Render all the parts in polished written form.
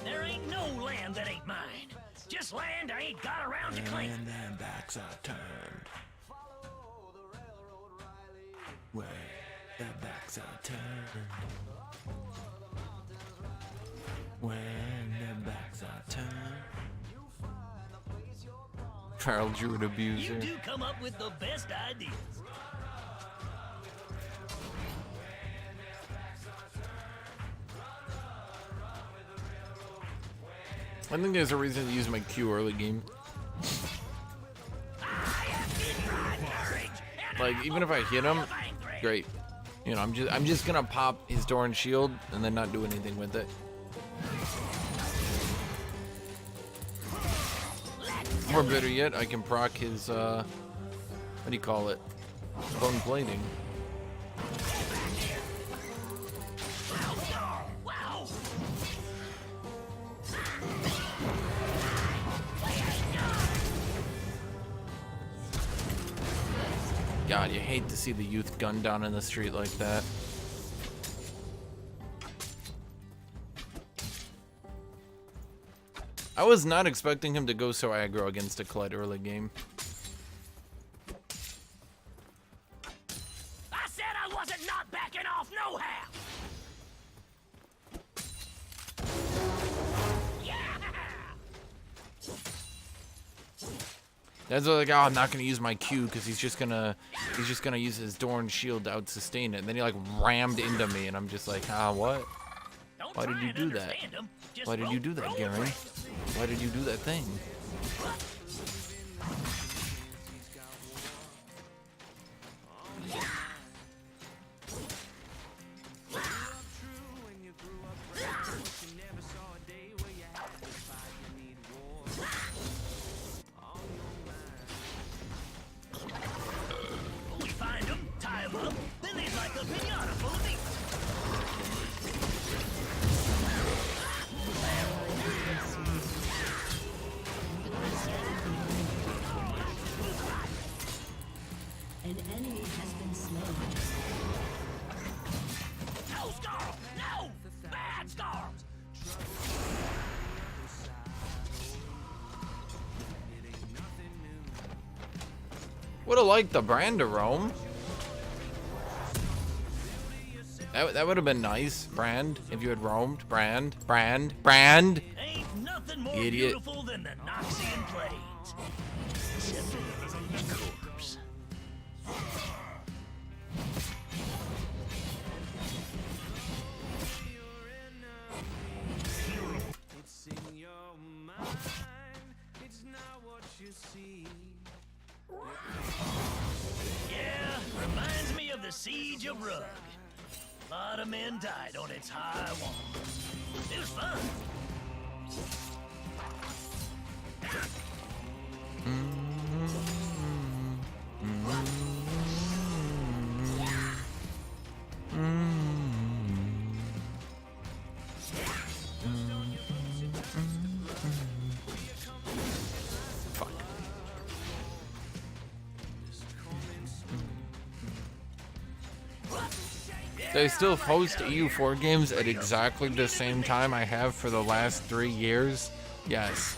There ain't no land that ain't mine. Just land I ain't got around to claim. And then backs are turned. Where the backs are turned. When the backs are turned. Feral Druid abuser. You do come up with the best ideas. I think there's a reason to use my Q early game. Like even if I hit him, great. You know, I'm just gonna pop his Doran shield and then not do anything with it. Or better yet, I can proc his what do you call it? Bone plating. God, you hate to see the youth gunned down in the street like that. I was not expecting him to go so aggro against a KLED early game. I said I wasn't not backing off no how. Yeah. That's like, oh, I'm not gonna use my Q because he's just gonna use his Doran shield to out sustain it. And then he like rammed into me, and I'm just like, what? Why did you do that? Why did you do that, Garen? Why did you do that thing? We find them, tie them up, then they'd like a pinata full of meat. An enemy has been slain. No, Scarl! No! Bad Scarl! Would have liked the brand to roam. That would have been nice, Brand, if you had roamed. Brand. Ain't nothing more Idiot. beautiful than the Noxian Plains. Except for the corpse. It's in your mind, it's not what you see. Yeah, reminds me of the Siege of Rug. A lot of men died on its high wall. It was fun. Fuck. They still host EU4 games at exactly the same time I have for the last 3 years? Yes.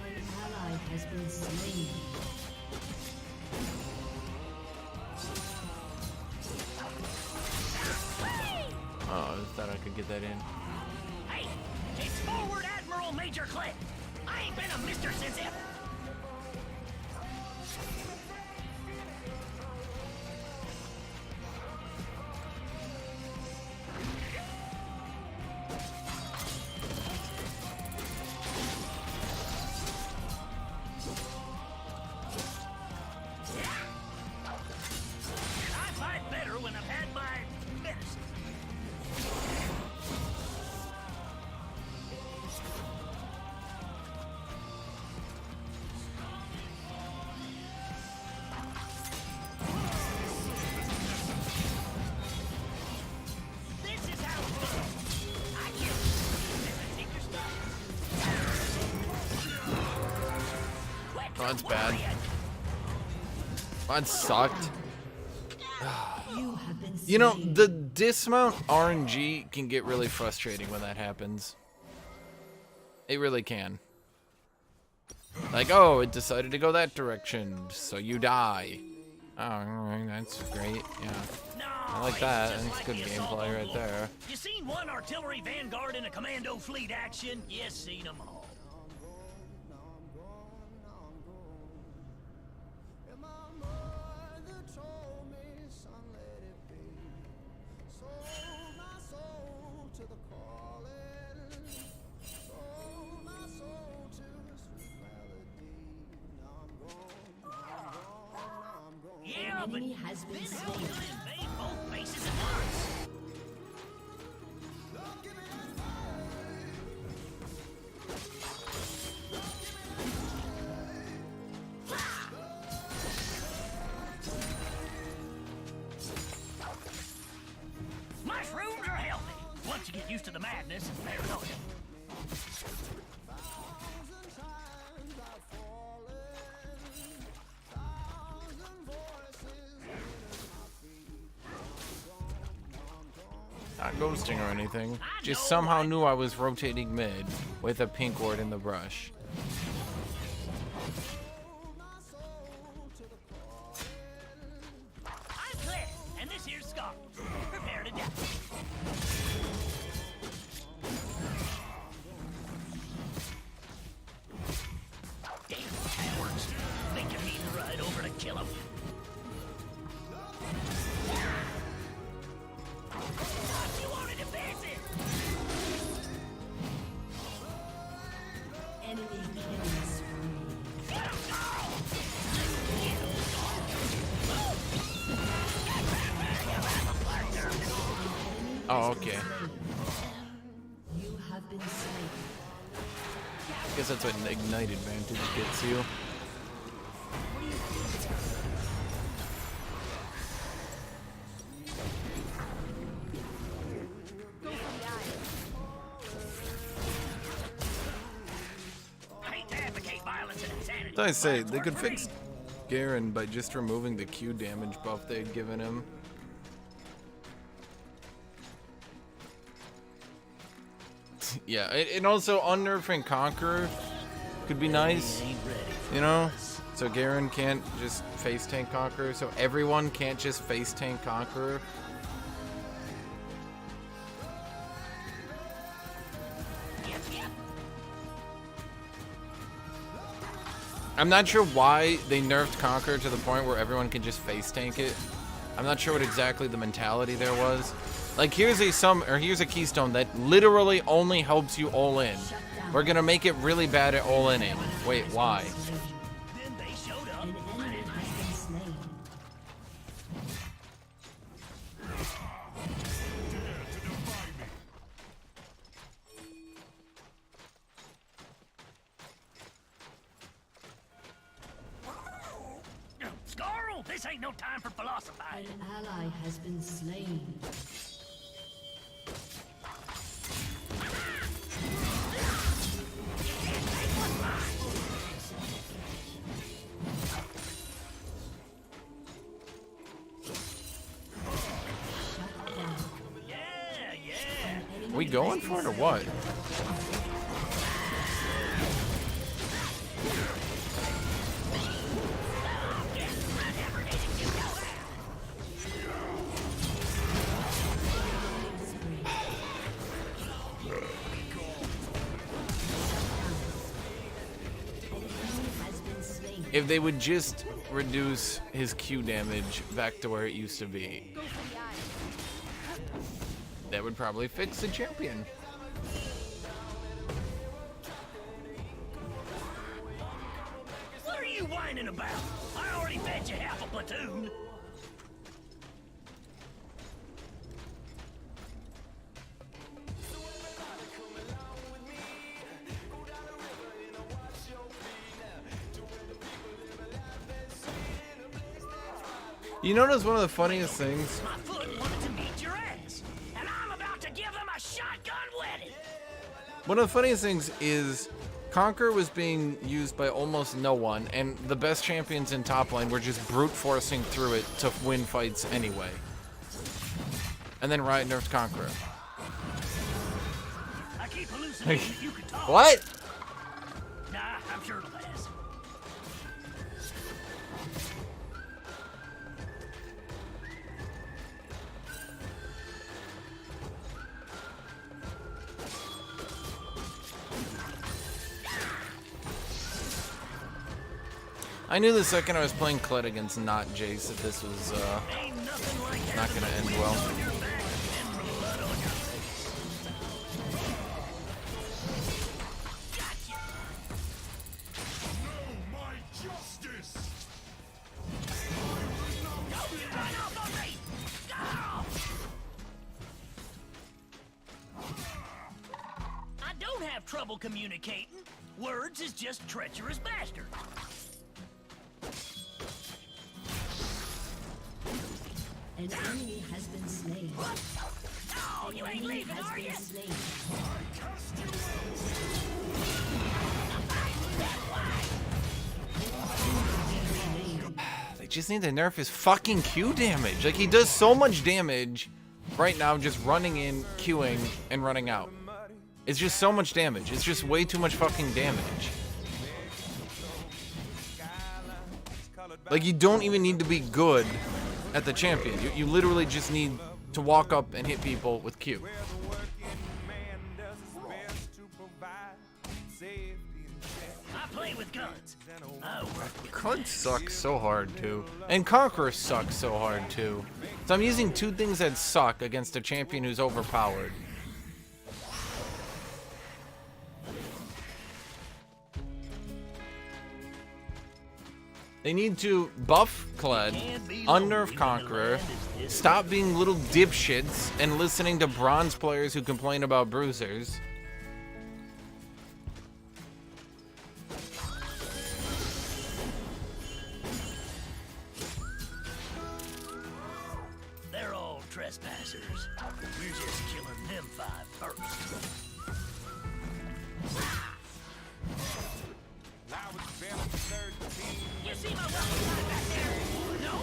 An ally has been slain. Oh, I thought I could get that in. Hey, it's Forward Admiral Major Clay. I ain't been a mister since ever. I fight better when I've had my medicine. This is how it goes. I kill you, and I take your stuff. Quit Oh, that's your bad. worrying. That sucked. You have been slain. You know, the dismount RNG can get really frustrating when that happens. It really can. Like, oh, it decided to go that direction, so you die. Oh, alright, that's great, yeah. No, I like that, it's just that's good like you saw gameplay right before. there. You seen one artillery vanguard in a commando fleet action? You seen them all. Yeah, but Enemy has been then how slain. you invade both bases at once? Mushrooms are healthy. Once you get used to the madness, they're annoying. Not ghosting or anything. Just somehow knew I was rotating mid with a pink ward in the brush. I'm Claire, and this here's Scott. Prepare to die. Damn, that works. Think you need to ride over to kill him? Thought you wanted to fix it. Enemy killing spree. Let him go! Oh, okay. You have been slain. I guess that's what an ignite advantage gets you. I hate to advocate violence and insanity. I say, they could fix Garen by just removing the Q damage buff they had given him. Yeah, and also unnerfing Conqueror could be nice, you know? So Garen can't just face tank Conqueror, so everyone can't just face tank Conqueror. Yep, yep. I'm not sure why they nerfed Conqueror to the point where everyone can just face tank it. I'm not sure what exactly the mentality there was. Like, here's a keystone that literally only helps you all in. We're gonna make it really bad at all inning. Wait, why? Then they showed up. An enemy has been slain. Scarl, this ain't no time for An philosophizing. ally has been slain. Yeah, yeah. We going for it or what? If they would just reduce his Q damage back to where it used to be, that would probably fix the champion. What are you whining about? I already fed you half a platoon. You notice one of the funniest things? My foot wanted to meet your ass, and I'm about to give them a shotgun wedding. One of the funniest things is Conqueror was being used by almost no one, and the best champions in top lane were just brute forcing through it to win fights anyway. And then Riot nerfed Conqueror. I keep hallucinating that you could talk. What? Nah, I'm sure it'll pass. I knew the second I was playing KLED against not Jace that this was Ain't nothing like not gonna end well. on your back and blood on your face. Gotcha. My justice! Run off on me. Go! I don't have trouble communicating. Words is just treacherous bastards. An enemy has been slain. Oh, you ain't Enemy leaving, has are been you? slain. They just need to nerf his fucking Q damage. Like, he does so much damage right now just running in, Qing, and running out. It's just so much damage. It's just way too much fucking damage. Like, you don't even need to be good at the champion. You literally just need to walk up and hit people with Q. I play with guns. I work with KLED sucks so hard too. And Conqueror sucks so hard too. So I'm using two things that suck against a champion who's overpowered. They need to buff KLED, unnerf Conqueror, stop being little dipshits and listening to bronze players who complain about bruisers. They're all trespassers. We're just killing them five first. You see my weapon right back there? No,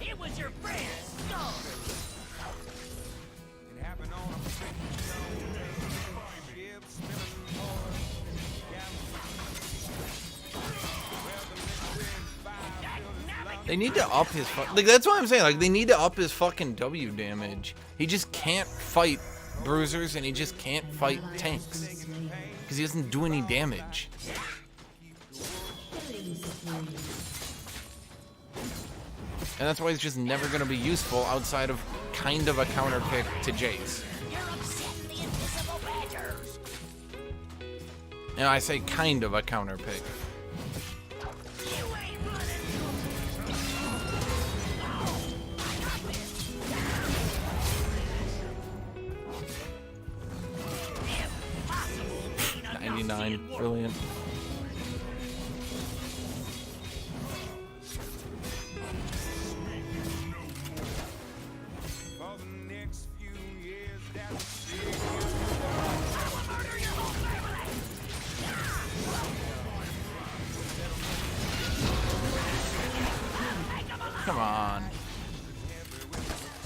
it was your friend, Skull. They need to up his like, that's what I'm saying. Like, they need to up his fucking W damage. He just can't fight bruisers and he just can't fight tanks because he doesn't do any damage. And that's why he's just never going to be useful outside of kind of a counter pick to Jace. You're upsetting the invisible badgers. And I say kind of a counter pick. You ain't running. Impossible. 99, brilliant. Come on.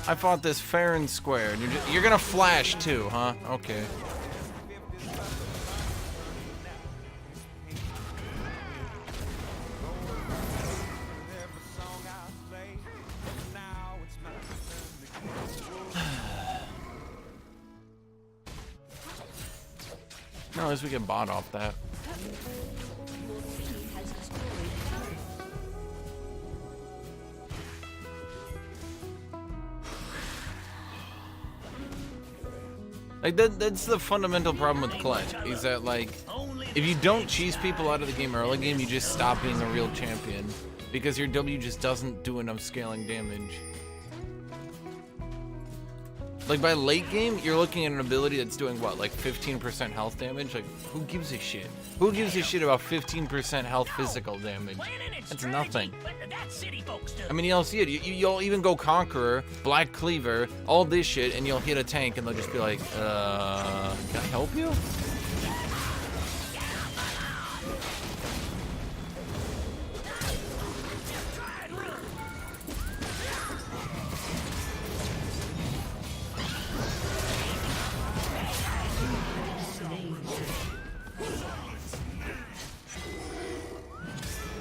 I fought this fair and square. And you're gonna flash too, huh? Okay. No, at least we get bought off that. Like, that's the fundamental problem with KLED, is that, like, if you don't cheese people out of the game early game, you just stop being a real champion. Because your W just doesn't do enough scaling damage. Like, by late game, you're looking at an ability that's doing, what, like 15% health damage? Like, who gives a shit? Who gives a shit about 15% health physical damage? That's nothing. I mean, you'll see it. You'll even go Conqueror, Black Cleaver, all this shit, and you'll hit a tank, and they'll just be like, can I help you?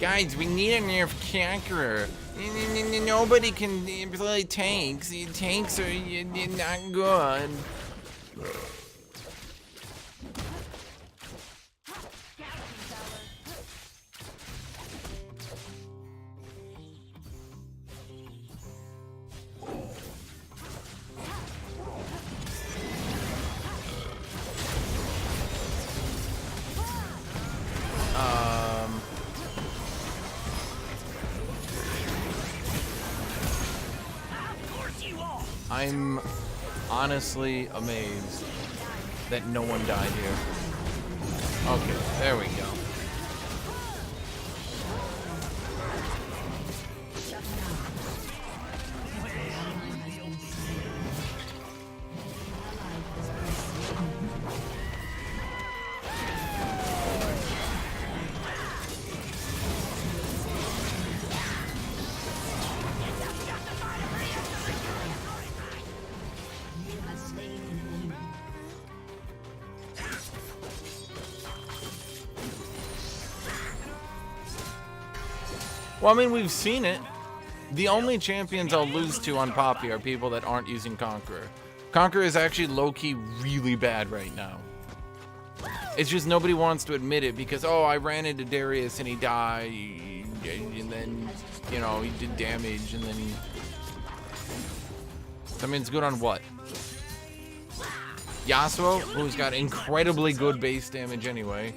Guys, we need a nerf conqueror. Nobody can play tanks. Tanks are not good. I'm honestly amazed that no one died here. Okay, there we go. Well, I mean, we've seen it. The only champions I'll lose to on Poppy are people that aren't using Conqueror. Conqueror is actually low-key really bad right now. It's just nobody wants to admit it because, oh, I ran into Darius and he died, and then, you know, he did damage, and then he... I mean, it's good on what? Yasuo, who's got incredibly good base damage anyway.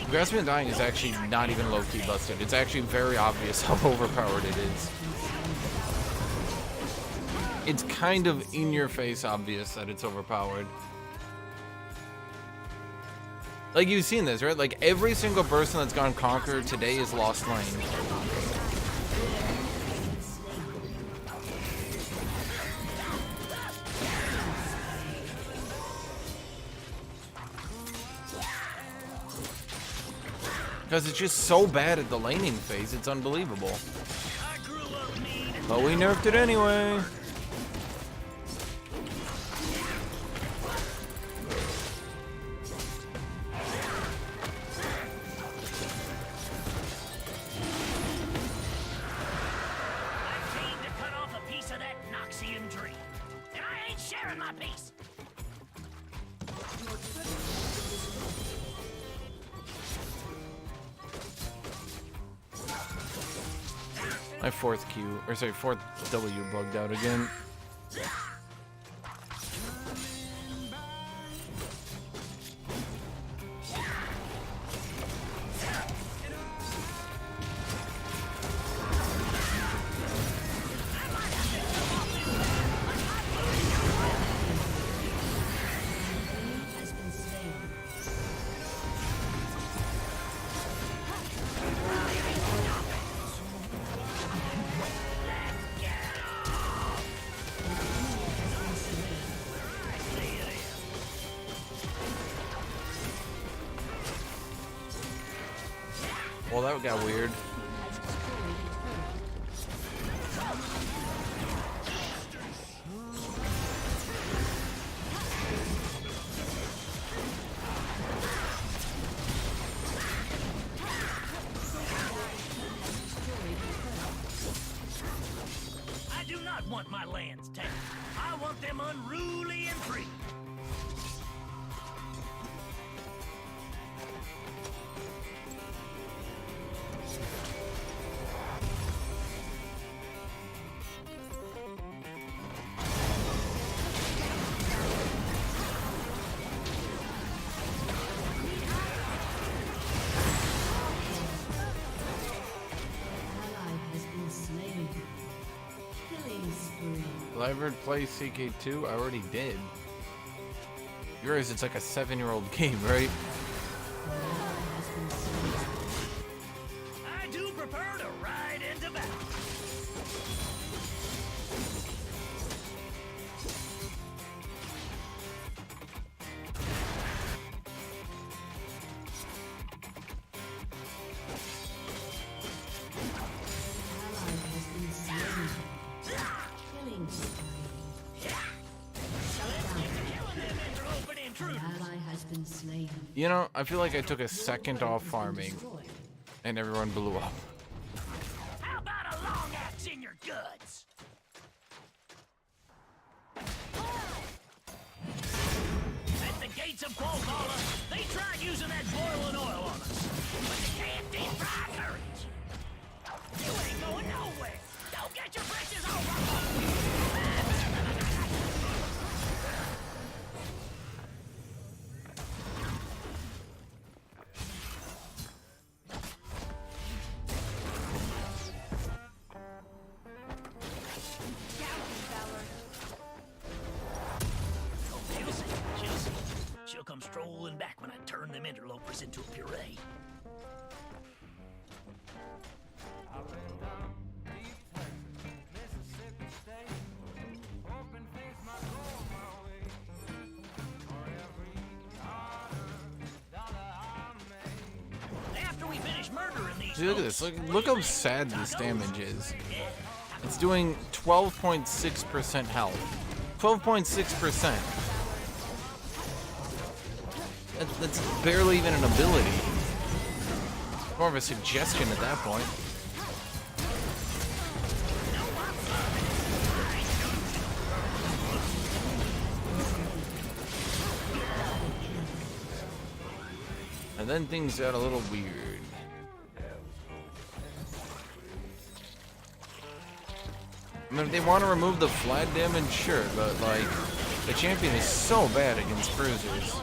Grasping Dying is actually not even low-key busted. It's actually very obvious how overpowered it is. It's kind of in-your-face obvious that it's overpowered. Like, you've seen this, right? Like, every single person that's gone Conqueror today is lost lane. Because it's just so bad at the laning phase, it's unbelievable. But we nerfed it anyway. My fourth W bugged out again. Well, that got weird. I do not want my lands taken. I want them unruly and free. Will I ever play CK2? I already did. Yours, it's like a 7-year-old game, right? I do prefer to ride into battle. You know, I feel like I took a second off farming, and everyone blew up. How about a long axe in your guts? At the gates of Quokala, they tried using that boiling oil on us, but they can't deep fry courage. You ain't going nowhere. Don't get your britches over. She'll come strolling back when I turn them interlopers into a puree. I've been down deep Texas, Mississippi State, hoping things might go my way. For every dollar I made. After we finish murdering these See, look at this. Look how sad this damage is. It's doing 12.6% health. 12.6%. That's barely even an ability. More of a suggestion at that point. And then things got a little weird. I mean, if they want to remove the flat damage, sure, but like, the champion is so bad against bruisers.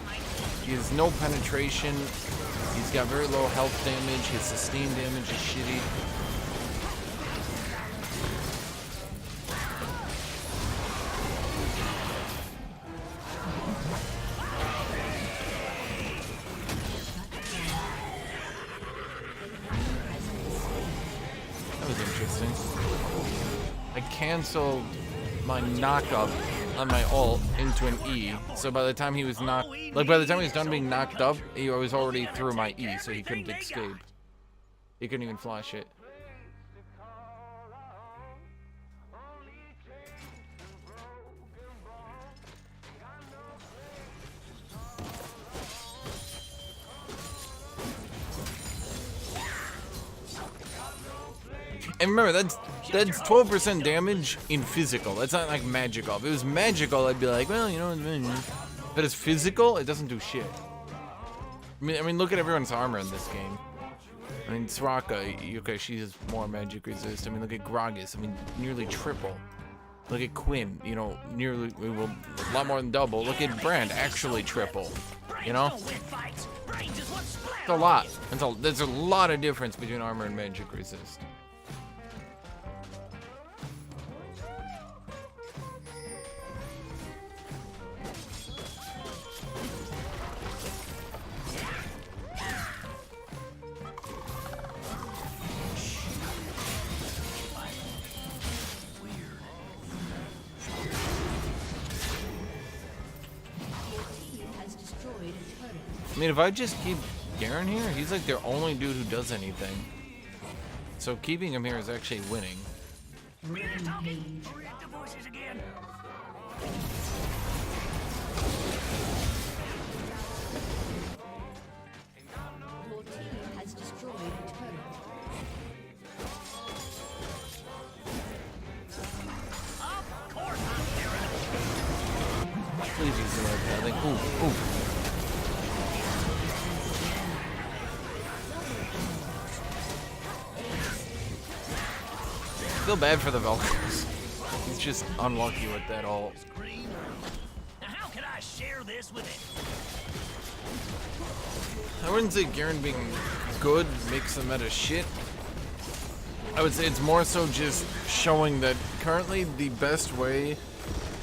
He has no penetration. He's got very low health damage. His sustained damage is shitty. That was interesting. I canceled my knock-up on my ult into an E, so by the time he was knocked, like by the time he was done being knocked up, he was already through my E, so he couldn't escape. He couldn't even flash it. And remember, that's 12% damage in physical. That's not like magical. If it was magical, I'd be like, well, you know, but it's physical, it doesn't do shit. I mean, look at everyone's armor in this game. I mean, Soraka, okay, she has more magic resist. I mean, look at Gragas. I mean, nearly triple. Look at Quinn, you know, nearly, well, a lot more than double. Look at Brand, actually triple. You know? It's a lot. There's a lot of difference between armor and magic resist. I mean, if I just keep Garen here, he's like their only dude who does anything. So keeping him here is actually winning. Your team has destroyed a turret. Please use the right pathing. Ooh, ooh. I feel bad for the Valkyries. He's just unlucky with that ult. Now how can I share this with it? I wouldn't say Garen being good makes the meta shit. I would say it's more so just showing that currently the best way